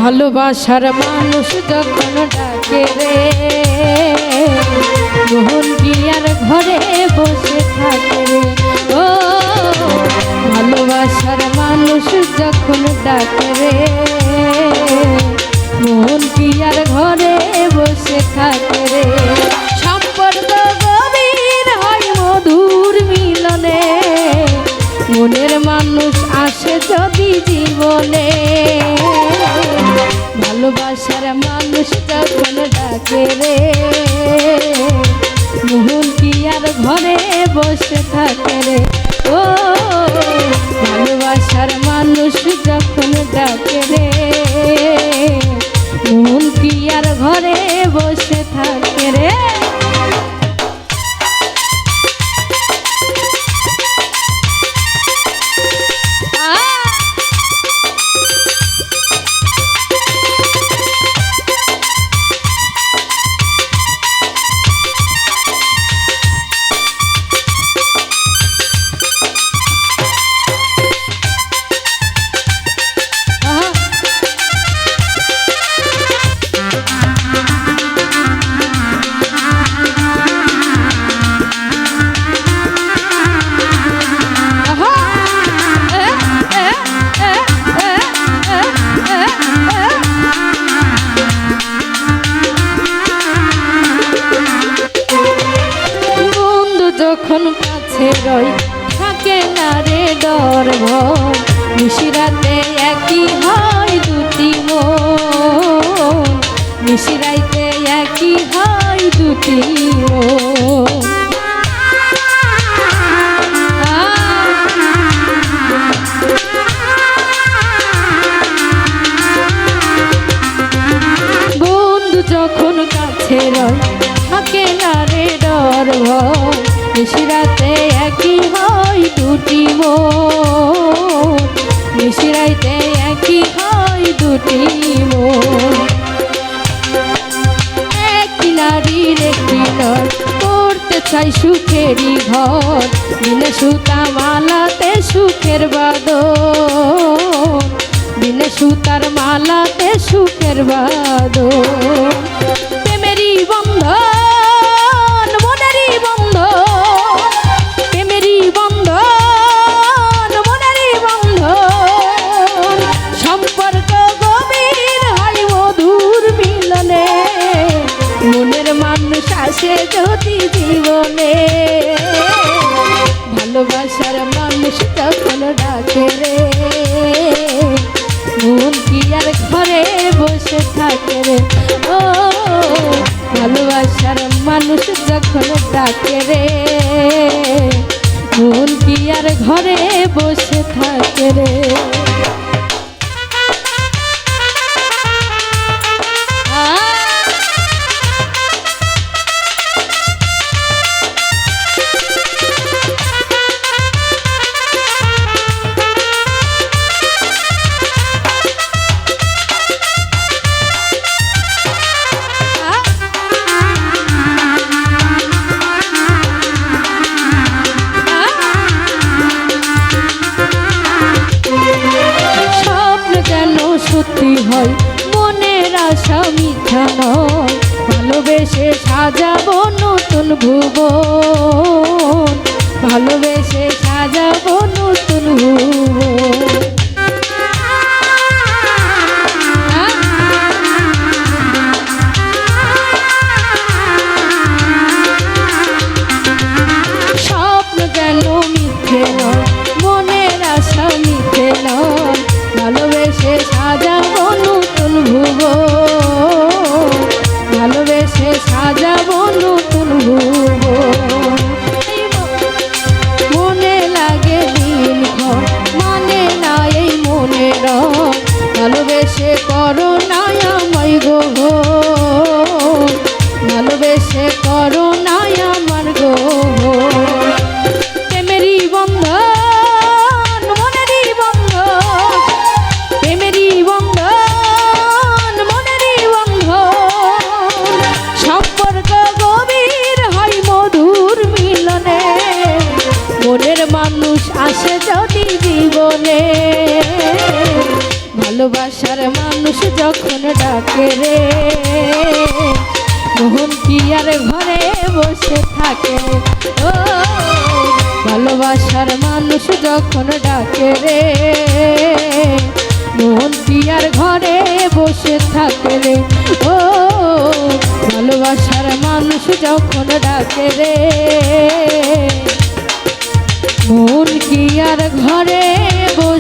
ভালোবাসার মানুষ যখন ডাকে রে মোহন কি আর ঘরে বসে থাকে রে। ও ভালোবাসার মানুষ যখন ডাকে রে মোহন কি আর ঘরে বসে থাকে রে। সম্পর্ক গভীর হয় মধুর মিলনে মনের মানুষ আসে যদি জীবনে। ভালোবাসার মানুষ যখন ডাকে রে মোহন কি আর ঘরে বসে থাকে রে। ও ভালোবাসার মানুষ যখন ডাকে রে মোহন কি আর ঘরে বসে থাকে রে। যখন কাছে রই থাকে না রে ডর ভয় নিশিরাতে একই হয় দুটি মন নিশিরাইতে একই হয় দুটি মন। বন্ধু যখন কাছে রই থাকে না রে ডর ভয় নিশিরাতে একই হয় দুটি মন নিশিরাইতে একই হয় দুটি মন। একটি নারীর একটি নর করতে চাই সুখেরই ঘর বিনে সুতা মালাতে সুখের বাঁধন বিনে সুতার মালাতে সুখের বাঁধন। প্রেমেরই বন্ধন আসে যদি জীবনে। ভালোবাসার মানুষ যখন ডাকে রে মন কি আর ঘরে বসে থাকে রে। ও ভালোবাসার মানুষ যখন ডাকে রে মন কি আর ঘরে বসে থাকে রে। সত্যি হয় মনের আশা মিথ্যা নয় ভালোবেসে সাজাবো নতুন ভুবন ভালোবেসে সাজাবো নতুন ভুবন। স্বপ্ন যেন মিথ্যে নয় মনের আশা মিথ্যে নয় ভালোবেসে সাজাবো নতুন ভুবন ভালোবেসে সাজাবো নতুন ভুবন। মনে লাগে দিনক্ষণ মানে না এই মনের ভালোবেসে করো না আমায় গো ভালোবেসে করো না আমার গো। প্রেমেরই বন্ধন মানুষ আসে যদি জীবনে। ভালোবাসার মানুষ মানুষ যখন ডাকে রে, মন কি আর ঘরে বসে থাকে রে। ও ভালোবাসার মানুষ যখন ডাকে রে, মন কি আর ঘরে বসে থাকে রে। ও ভালোবাসার মানুষ যখন ডাকে রে, মন কি আর ঘরে বসে